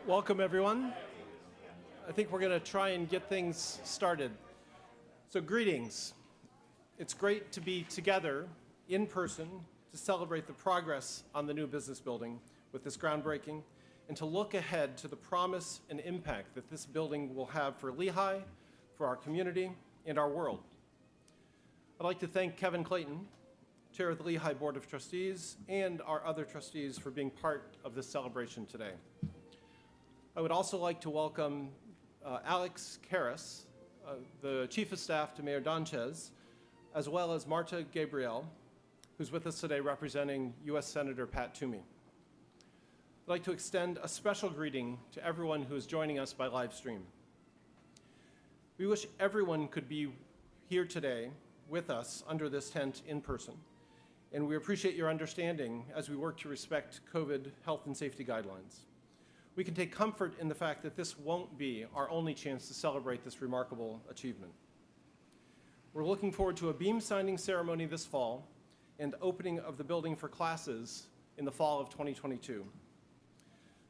Welcome, everyone. I think we're going to try and get things started. So greetings. It's great to be together in person to celebrate the progress on the new business building with this groundbreaking and to look ahead to the promise and impact that this building will have for Lehigh, for our community, and our world. I'd like to thank Kevin Clayton, Chair of the Lehigh Board of Trustees, and our other trustees for being part of this celebration today. I would also like to welcome Alex Karras, the Chief of Staff to Mayor Donchez, as well as Marta Gabriel, who's with us today representing U.S. Senator Pat Toomey. I'd like to extend a special greeting to everyone who is joining us by live stream. We wish everyone could be here today with us under this tent in person, and we appreciate your understanding as we work to respect COVID health and safety guidelines. We can take comfort in the fact that this won't be our only chance to celebrate this remarkable achievement. We're looking forward to a beam signing ceremony this fall and opening of the building for classes in the fall of 2022.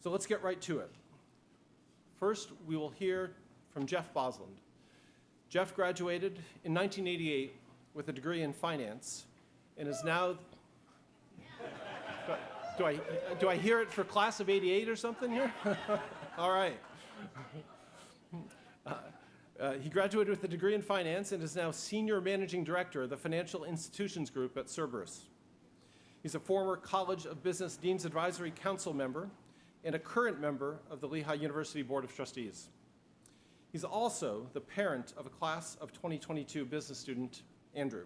So let's get right to it. First, we will hear from Jeff Bosland. Jeff graduated in 1988 with a degree in finance and is now, do I hear it for class of 88 or something here? All right. He graduated with a degree in finance and is now Senior Managing Director of the Financial Institutions Group at Cerberus. He's a former College of Business Dean's Advisory Council member and a current member of the Lehigh University Board of Trustees. He's also the parent of a class of 2022 business student, Andrew.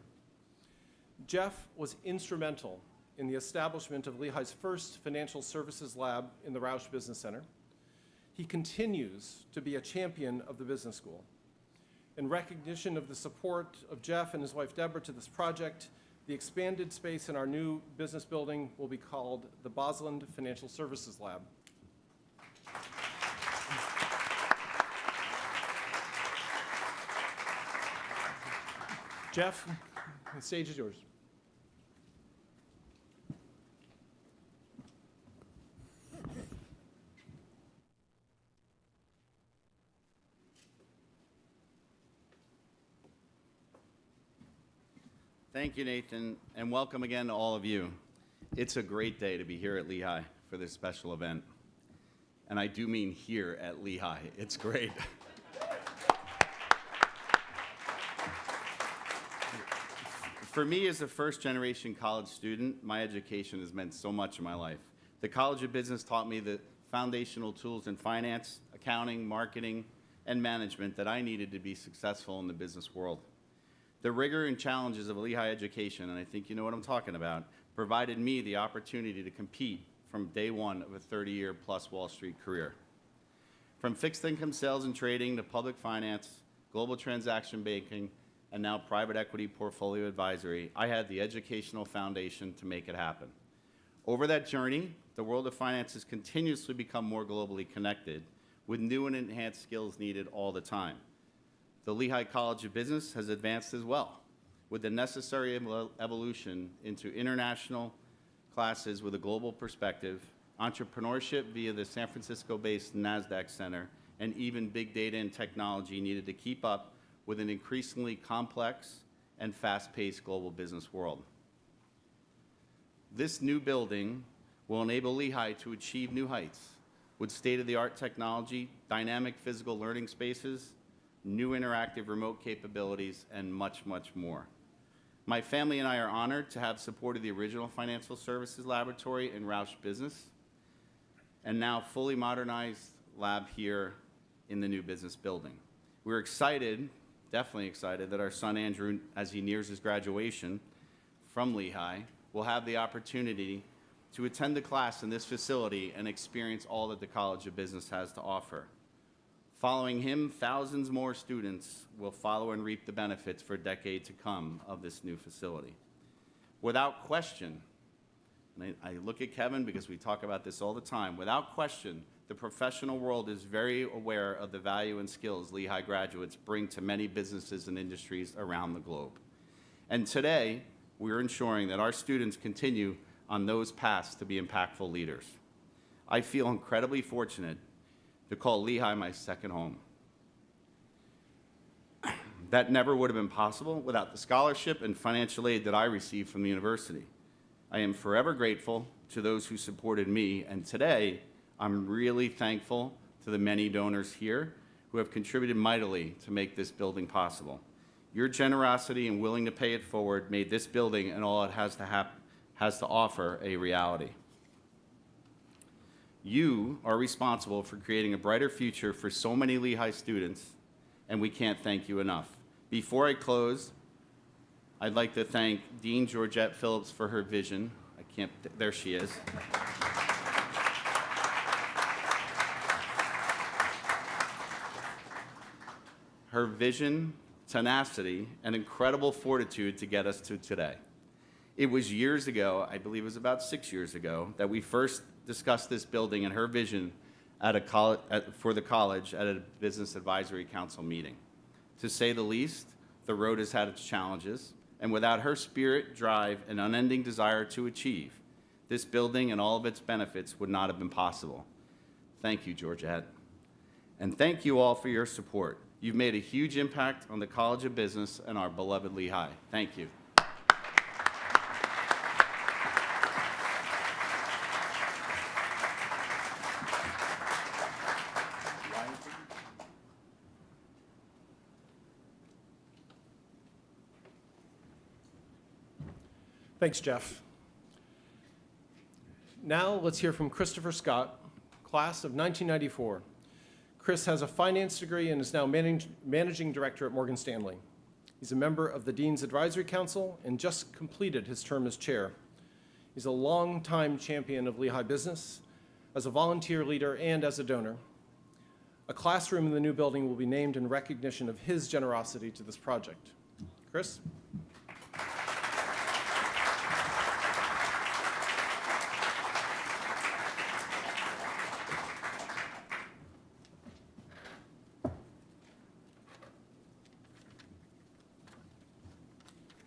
Jeff was instrumental in the establishment of Lehigh's first financial services lab in the Roush Business Center. He continues to be a champion of the business school. In recognition of the support of Jeff and his wife Deborah to this project, the expanded space in our new business building will be called the Bosland Financial Services Lab. Jeff, the stage is yours. Thank you, Nathan, and welcome again to all of you. It's a great day to be here at Lehigh for this special event. And I do mean here at Lehigh. It's great. For me, as a first-generation college student, my education has meant so much in my life. The College of Business taught me the foundational tools in finance, accounting, marketing, and management that I needed to be successful in the business world. The rigor and challenges of a Lehigh education, and I think you know what I'm talking about, provided me the opportunity to compete from day one of a 30-year-plus Wall Street career. From fixed income sales and trading to public finance, global transaction banking, and now private equity portfolio advisory, I had the educational foundation to make it happen. Over that journey, the world of finance has continuously become more globally connected, with new and enhanced skills needed all the time. The Lehigh College of Business has advanced as well, with the necessary evolution into international classes with a global perspective, entrepreneurship via the San Francisco-based NASDAQ Center, and even big data and technology needed to keep up with an increasingly complex and fast-paced global business world. This new building will enable Lehigh to achieve new heights with state-of-the-art technology, dynamic physical learning spaces, new interactive remote capabilities, and much, much more. My family and I are honored to have supported the original financial services laboratory in Roush Business and now fully modernized lab here in the new business building. We're excited, definitely excited, that our son Andrew, as he nears his graduation from Lehigh, will have the opportunity to attend a class in this facility and experience all that the College of Business has to offer. Following him, thousands more students will follow and reap the benefits for a decade to come of this new facility. Without question, and I look at Kevin because we talk about this all the time, without question, the professional world is very aware of the value and skills Lehigh graduates bring to many businesses and industries around the globe. And today, we're ensuring that our students continue on those paths to be impactful leaders. I feel incredibly fortunate to call Lehigh my second home. That never would have been possible without the scholarship and financial aid that I received from the university. I am forever grateful to those who supported me, and today I'm really thankful to the many donors here who have contributed mightily to make this building possible. Your generosity and willing to pay it forward made this building and all it has to offer a reality. You are responsible for creating a brighter future for so many Lehigh students, and we can't thank you enough. Before I close, I'd like to thank Dean Georgette Phillips for her vision. There she is. Her vision, tenacity, and incredible fortitude to get us to today. It was years ago, I believe it was about 6 years ago, that we first discussed this building and her vision for the college at a Business Advisory Council meeting. To say the least, the road has had its challenges, and without her spirit, drive, and unending desire to achieve, this building and all of its benefits would not have been possible. Thank you, Georgette. And thank you all for your support. You've made a huge impact on the College of Business and our beloved Lehigh. Thank you. Thanks, Jeff. Now let's hear from Christopher Scott, class of 1994. Chris has a finance degree and is now managing director at Morgan Stanley. He's a member of the Dean's Advisory Council and just completed his term as chair. He's a longtime champion of Lehigh business, as a volunteer leader and as a donor. A classroom in the new building will be named in recognition of his generosity to this project. Chris?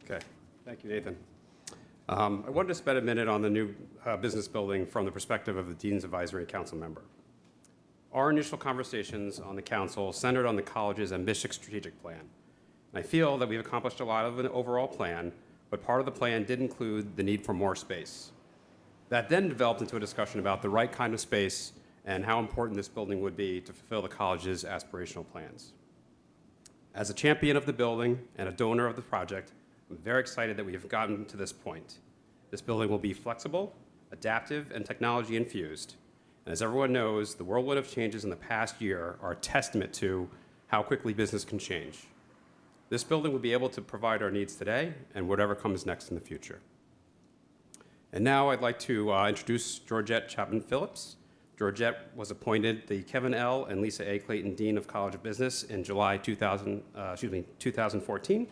Okay, thank you, Nathan. I wanted to spend a minute on the new business building from the perspective of the Dean's Advisory Council member. Our initial conversations on the council centered on the college's ambitious strategic plan. And I feel that we've accomplished a lot of an overall plan, but part of the plan did include the need for more space. That then developed into a discussion about the right kind of space and how important this building would be to fulfill the college's aspirational plans. As a champion of the building and a donor of the project, I'm very excited that we have gotten to this point. This building will be flexible, adaptive, and technology infused. And as everyone knows, the whirlwind of changes in the past year are a testament to how quickly business can change. This building will be able to provide our needs today and whatever comes next in the future. And now I'd like to introduce Georgette Chapman Phillips. Georgette was appointed the Kevin L. and Lisa A. Clayton Dean of College of Business in July 2014.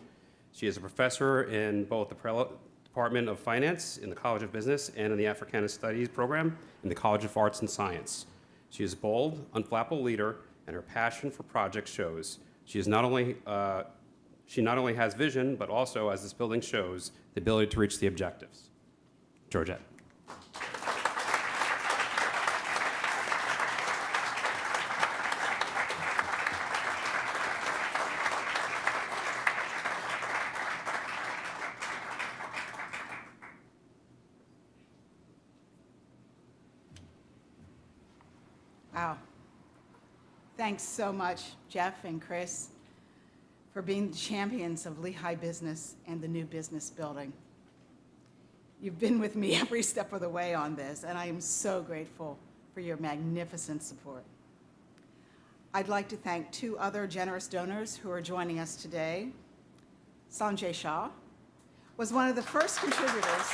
She is a professor in both the Department of Finance in the College of Business and in the Africana Studies program in the College of Arts and Science. She is a bold, unflappable leader, and her passion for projects shows. She not only has vision, but also, as this building shows, the ability to reach the objectives. Georgette. Wow. Thanks so much, Jeff and Chris, for being the champions of Lehigh business and the new business building. You've been with me every step of the way on this, and I am so grateful for your magnificent support. I'd like to thank two other generous donors who are joining us today. Sanjay Shah was one of the first contributors.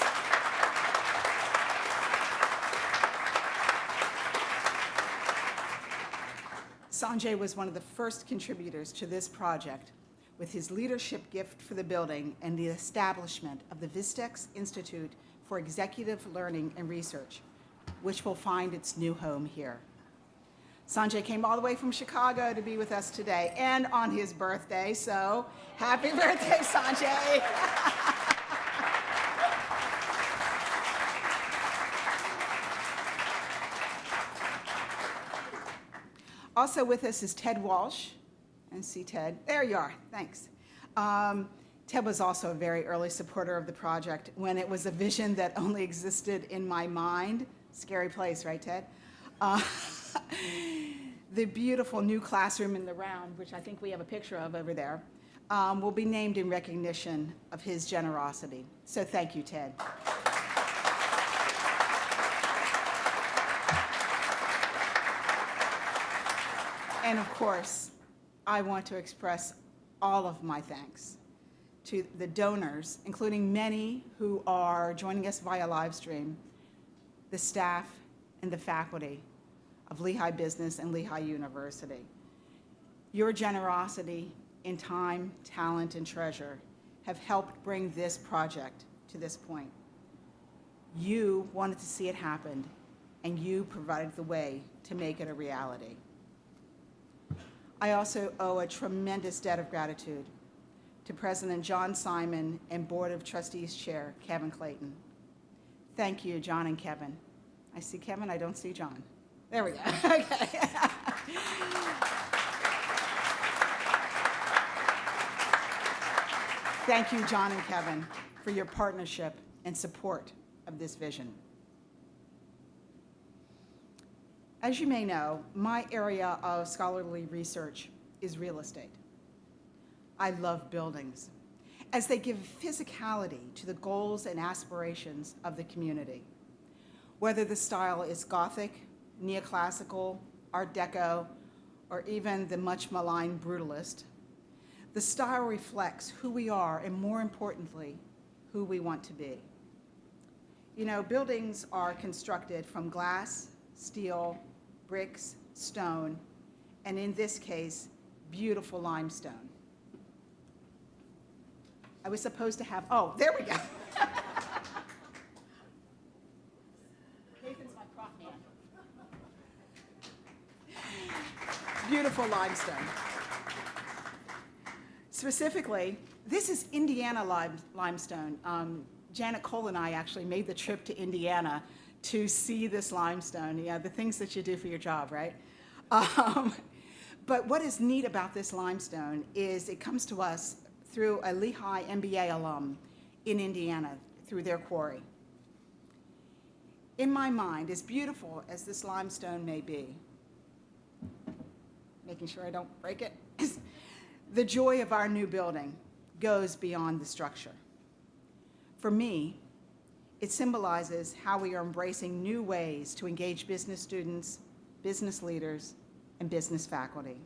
Sanjay was one of the first contributors to this project with his leadership gift for the building and the establishment of the Vistex Institute for Executive Learning and Research, which will find its new home here. Sanjay came all the way from Chicago to be with us today and on his birthday, so happy birthday, Sanjay. Also with us is Ted Walsh. And see Ted. There you are. Thanks. Ted was also a very early supporter of the project when it was a vision that only existed in my mind. Scary place, right, Ted? The beautiful new classroom in the round, which I think we have a picture of over there, will be named in recognition of his generosity. So thank you, Ted. And of course, I want to express all of my thanks to the donors, including many who are joining us via live stream, the staff and the faculty of Lehigh Business and Lehigh University. Your generosity in time, talent, and treasure have helped bring this project to this point. You wanted to see it happen, and you provided the way to make it a reality. I also owe a tremendous debt of gratitude to President John Simon and Board of Trustees Chair Kevin Clayton. Thank you, John and Kevin. I see Kevin, I don't see John. There we go. Okay. Thank you, John and Kevin, for your partnership and support of this vision. As you may know, my area of scholarly research is real estate. I love buildings, as they give physicality to the goals and aspirations of the community. Whether the style is Gothic, neoclassical, Art Deco, or even the much maligned brutalist, the style reflects who we are and, more importantly, who we want to be. You know, buildings are constructed from glass, steel, bricks, stone, and in this case, beautiful limestone. I was supposed to have, oh, there we go. Nathan's my prop man. Beautiful limestone. Specifically, this is Indiana limestone. Janet Cole and I actually made the trip to Indiana to see this limestone. Yeah, the things that you do for your job, right? But what is neat about this limestone is it comes to us through a Lehigh MBA alum in Indiana through their quarry. In my mind, as beautiful as this limestone may be, making sure I don't break it, the joy of our new building goes beyond the structure. For me, it symbolizes how we are embracing new ways to engage business students, business leaders, and business faculty.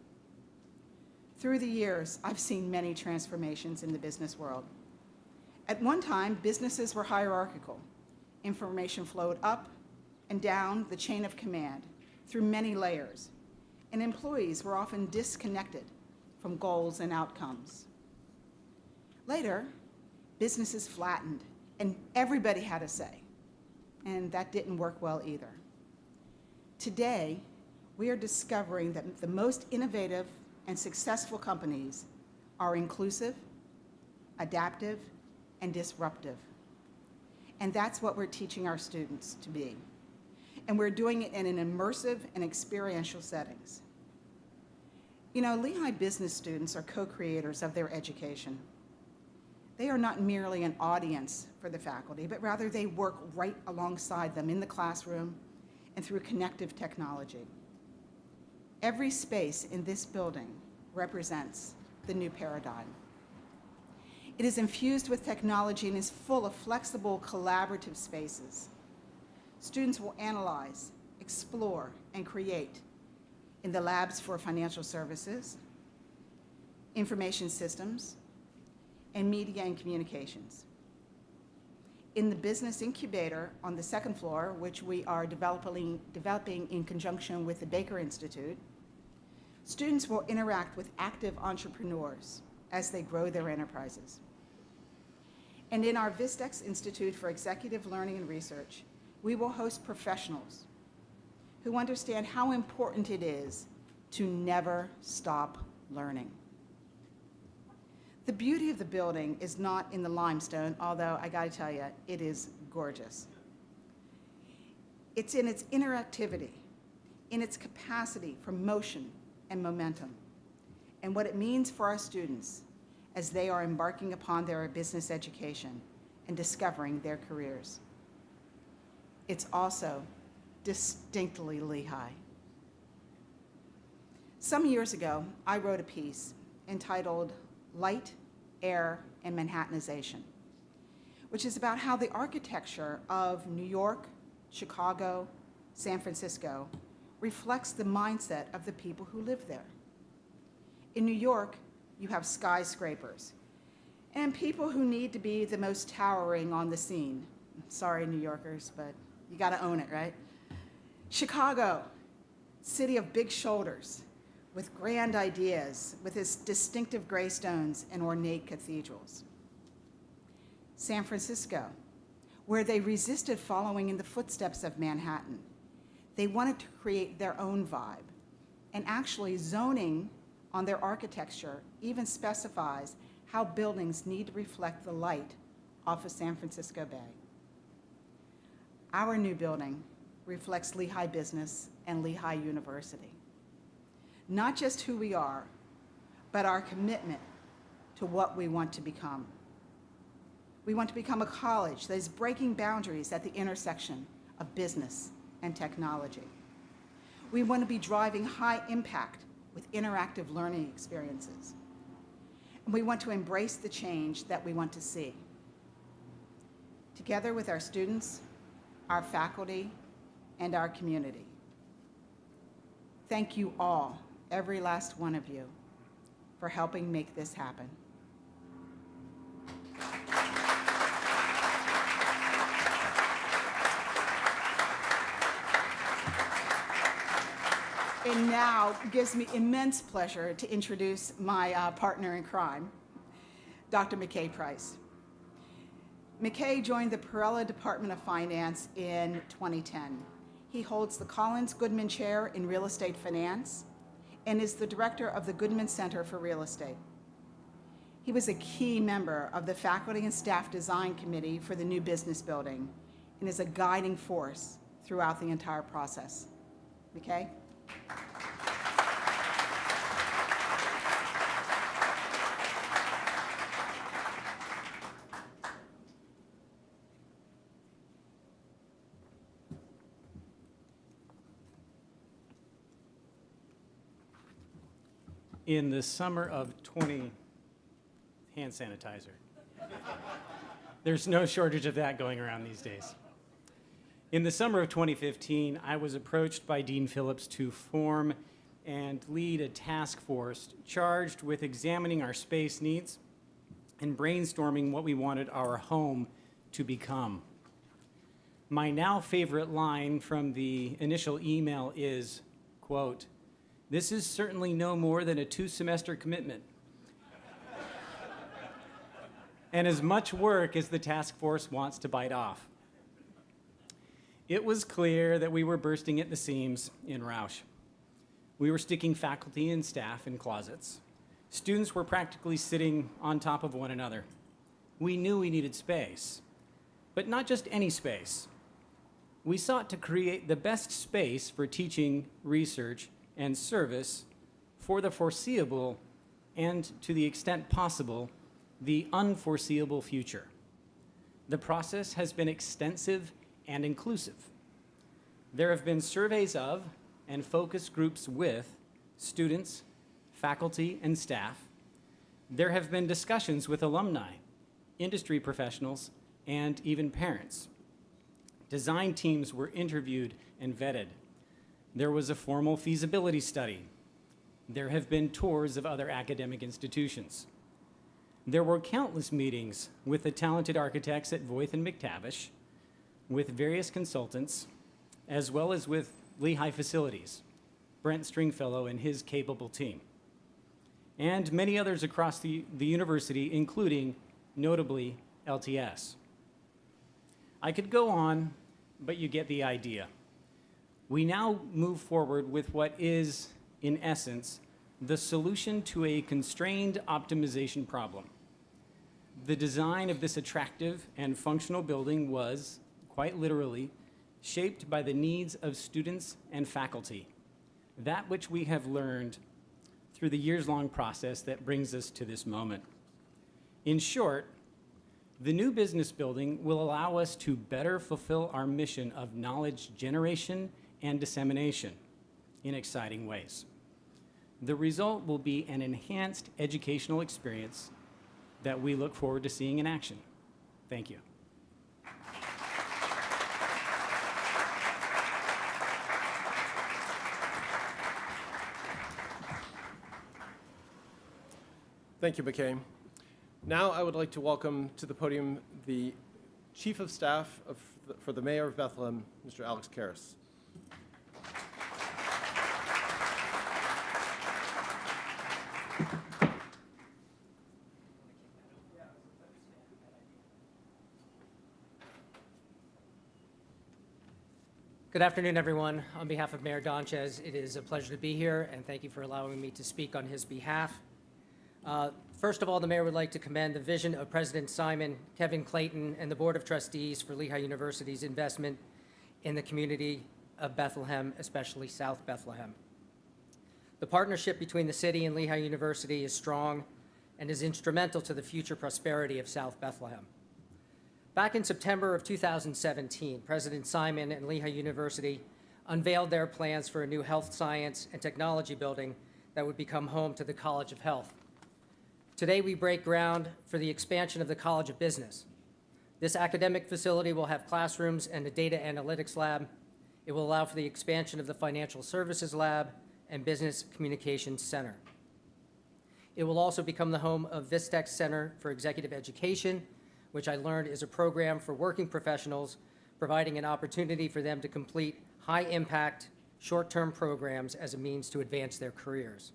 Through the years, I've seen many transformations in the business world. At one time, businesses were hierarchical. Information flowed up and down the chain of command through many layers, and employees were often disconnected from goals and outcomes. Later, businesses flattened, and everybody had a say, and that didn't work well either. Today, we are discovering that the most innovative and successful companies are inclusive, adaptive, and disruptive. And that's what we're teaching our students to be. And we're doing it in an immersive and experiential settings. You know, Lehigh business students are co-creators of their education. They are not merely an audience for the faculty, but rather they work right alongside them in the classroom and through connective technology. Every space in this building represents the new paradigm. It is infused with technology and is full of flexible, collaborative spaces. Students will analyze, explore, and create in the labs for financial services, information systems, and media and communications. In the business incubator on the second floor, which we are developing in conjunction with the Baker Institute, students will interact with active entrepreneurs as they grow their enterprises. And in our Vistex Institute for Executive Learning and Research, we will host professionals who understand how important it is to never stop learning. The beauty of the building is not in the limestone, although I gotta tell you, it is gorgeous. It's in its interactivity, in its capacity for motion, and momentum, and what it means for our students as they are embarking upon their business education and discovering their careers. It's also distinctly Lehigh. Some years ago, I wrote a piece entitled Light, Air, and Manhattanization, which is about how the architecture of New York, Chicago, San Francisco reflects the mindset of the people who live there. In New York, you have skyscrapers and people who need to be the most towering on the scene. Sorry, New Yorkers, but you gotta own it, right? Chicago, city of big shoulders, with grand ideas, with its distinctive gray stones and ornate cathedrals. San Francisco, where they resisted following in the footsteps of Manhattan. They wanted to create their own vibe, and actually zoning on their architecture even specifies how buildings need to reflect the light off of San Francisco Bay. Our new building reflects Lehigh business and Lehigh University. Not just who we are, but our commitment to what we want to become. We want to become a college that is breaking boundaries at the intersection of business and technology. We want to be driving high impact with interactive learning experiences. And we want to embrace the change that we want to see. Together with our students, our faculty, and our community. Thank you all, every last one of you, for helping make this happen. And now it gives me immense pleasure to introduce my partner in crime, Dr. McKay Price. McKay joined the Perella Department of Finance in 2010. He holds the Collins Goodman Chair in Real Estate Finance and is the director of the Goodman Center for Real Estate. He was a key member of the Faculty and Staff Design Committee for the new business building and is a guiding force throughout the entire process. McKay? In the summer of hand sanitizer. There's no shortage of that going around these days. In the summer of 2015, I was approached by Dean Phillips to form and lead a task force charged with examining our space needs and brainstorming what we wanted our home to become. My now favorite line from the initial email is, quote, "This is certainly no more than a 2-semester commitment." And as much work as the task force wants to bite off. It was clear that we were bursting at the seams in Roush. We were sticking faculty and staff in closets. Students were practically sitting on top of one another. We knew we needed space, but not just any space. We sought to create the best space for teaching, research, and service for the foreseeable and, to the extent possible, the unforeseeable future. The process has been extensive and inclusive. There have been surveys of and focus groups with students, faculty, and staff. There have been discussions with alumni, industry professionals, and even parents. Design teams were interviewed and vetted. There was a formal feasibility study. There have been tours of other academic institutions. There were countless meetings with the talented architects at Voith and McTavish, with various consultants, as well as with Lehigh Facilities, Brent Stringfellow and his capable team, and many others across the university, including, notably, LTS. I could go on, but you get the idea. We now move forward with what is, in essence, the solution to a constrained optimization problem. The design of this attractive and functional building was, quite literally, shaped by the needs of students and faculty, that which we have learned through the years-long process that brings us to this moment. In short, the new business building will allow us to better fulfill our mission of knowledge generation and dissemination in exciting ways. The result will be an enhanced educational experience that we look forward to seeing in action. Thank you. Thank you, McKay. Now I would like to welcome to the podium the Chief of Staff for the Mayor of Bethlehem, Mr. Alex Karras. Good afternoon, everyone. On behalf of Mayor Donchez, it is a pleasure to be here, and thank you for allowing me to speak on his behalf. First of all, the mayor would like to commend the vision of President Simon, Kevin Clayton, and the Board of Trustees for Lehigh University's investment in the community of Bethlehem, especially South Bethlehem. The partnership between the city and Lehigh University is strong and is instrumental to the future prosperity of South Bethlehem. Back in September of 2017, President Simon and Lehigh University unveiled their plans for a new health science and technology building that would become home to the College of Health. Today, we break ground for the expansion of the College of Business. This academic facility will have classrooms and a data analytics lab. It will allow for the expansion of the Financial Services Lab and Business Communications Center. It will also become the home of Vistex Center for Executive Education, which I learned is a program for working professionals, providing an opportunity for them to complete high-impact, short-term programs as a means to advance their careers.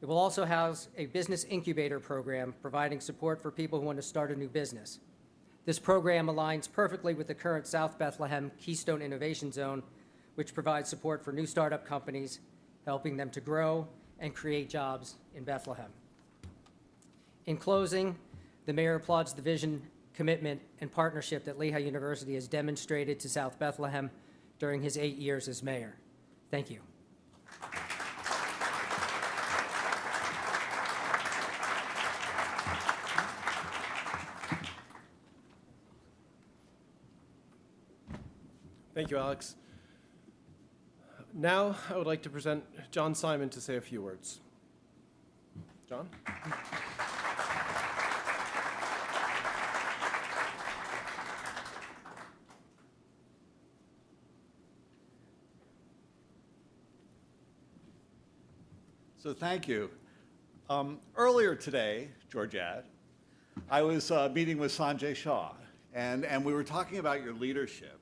It will also house a business incubator program, providing support for people who want to start a new business. This program aligns perfectly with the current South Bethlehem Keystone Innovation Zone, which provides support for new startup companies, helping them to grow and create jobs in Bethlehem. In closing, the mayor applauds the vision, commitment, and partnership that Lehigh University has demonstrated to South Bethlehem during his 8 years as mayor. Thank you. Thank you, Alex. Now I would like to present John Simon to say a few words. John? So thank you. Earlier today, Georgette, I was meeting with Sanjay Shah, and we were talking about your leadership.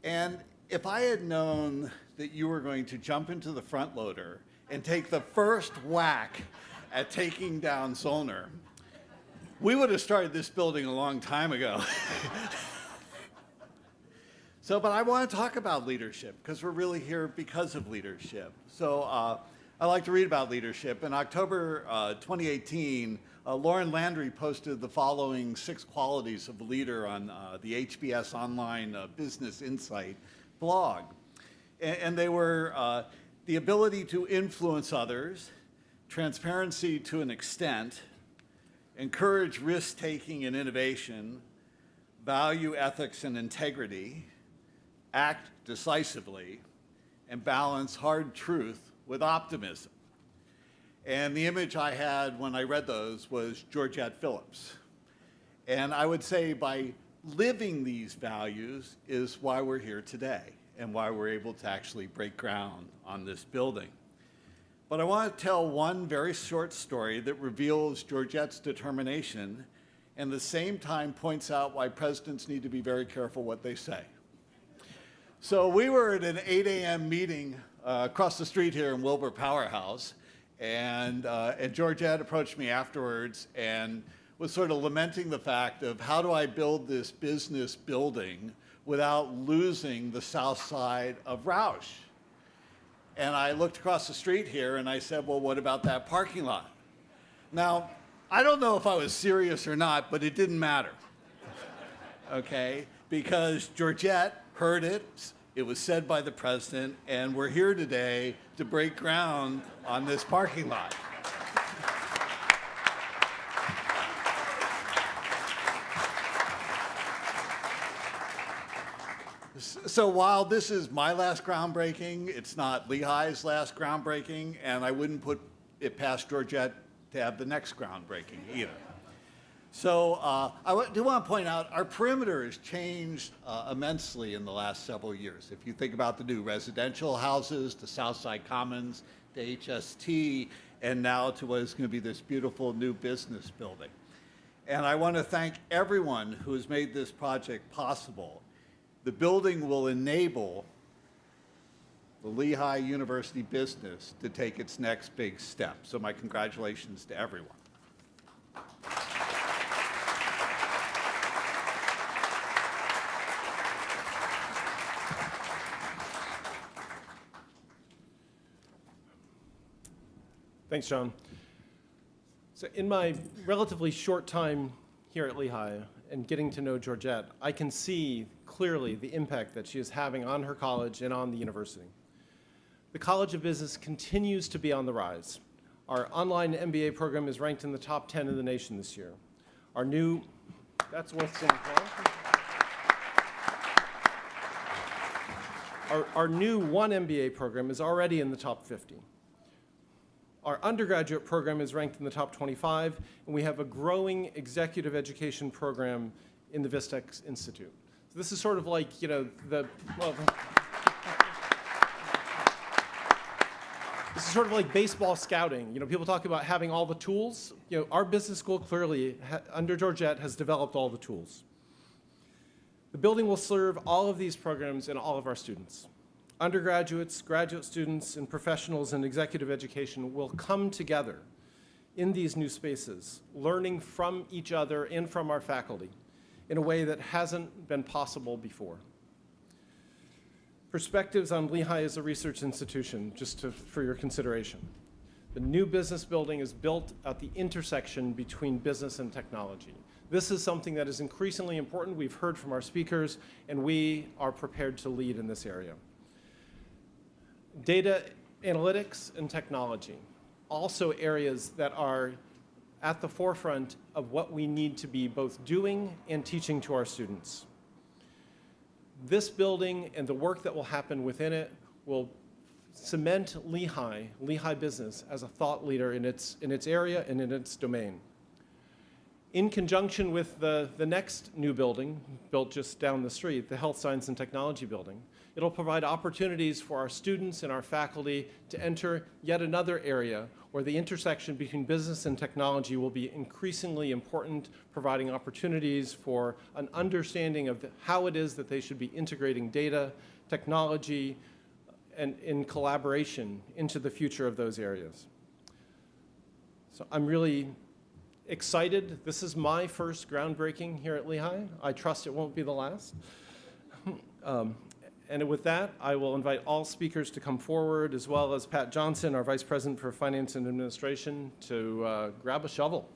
And if I had known that you were going to jump into the front loader and take the first whack at taking down Zollner, we would have started this building a long time ago. But I want to talk about leadership because we're really here because of leadership. So I like to read about leadership. In October 2018, Lauren Landry posted the following 6 qualities of a leader on the HBS Online Business Insight blog. And they were the ability to influence others, transparency to an extent, encourage risk-taking and innovation, value ethics and integrity, act decisively, and balance hard truth with optimism. And the image I had when I read those was Georgette Phillips. And I would say by living these values is why we're here today and why we're able to actually break ground on this building. But I want to tell one very short story that reveals Georgette's determination and at the same time points out why presidents need to be very careful what they say. So we were at an 8 a.m. meeting across the street here in Wilbur Powerhouse, and Georgette approached me afterwards and was sort of lamenting the fact of how do I build this business building without losing the south side of Roush. And I looked across the street here and I said, well, what about that parking lot? Now, I don't know if I was serious or not, but it didn't matter, okay? Because Georgette heard it, It was said by the president, and we're here today to break ground on this parking lot. So while this is my last groundbreaking, it's not Lehigh's last groundbreaking, and I wouldn't put it past Georgette to have the next groundbreaking either. So do want to point out our perimeter has changed immensely in the last several years. If you think about the new residential houses, the Southside Commons, the HST, and now to what is going to be this beautiful new business building. And I want to thank everyone who has made this project possible. The building will enable the Lehigh University business to take its next big step. So my congratulations to everyone. Thanks, John. So in my relatively short time here at Lehigh and getting to know Georgette, I can see clearly the impact that she is having on her college and on the university. The College of Business continues to be on the rise. Our online MBA program is ranked in the top 10 in the nation this year. Our new, that's what's in Our new one MBA program is already in the top 50. Our undergraduate program is ranked in the top 25, and we have a growing executive education program in the Vistex Institute. So this is sort of like, this is sort of like baseball scouting. People talk about having all the tools. Our business school clearly, under Georgette, has developed all the tools. The building will serve all of these programs and all of our students. Undergraduates, graduate students, and professionals in executive education will come together in these new spaces, learning from each other and from our faculty in a way that hasn't been possible before. Perspectives on Lehigh as a research institution, for your consideration. The new business building is built at the intersection between business and technology. This is something that is increasingly important. We've heard from our speakers, and we are prepared to lead in this area. Data analytics and technology, also areas that are at the forefront of what we need to be both doing and teaching to our students. This building and the work that will happen within it will cement Lehigh Business as a thought leader in its area and in its domain. In conjunction with the next new building, built just down the street, the Health Science and Technology building, it'll provide opportunities for our students and our faculty to enter yet another area where the intersection between business and technology will be increasingly important, providing opportunities for an understanding of how it is that they should be integrating data, technology, and in collaboration into the future of those areas. So I'm really excited. This is my first groundbreaking here at Lehigh. I trust it won't be the last. And with that, I will invite all speakers to come forward, as well as Pat Johnson, our Vice President for Finance and Administration, to grab a shovel.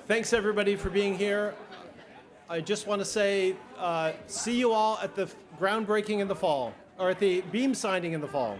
Thanks, everybody, for being here. I just want to say, see you all at the groundbreaking in the fall, or at the beam signing in the fall.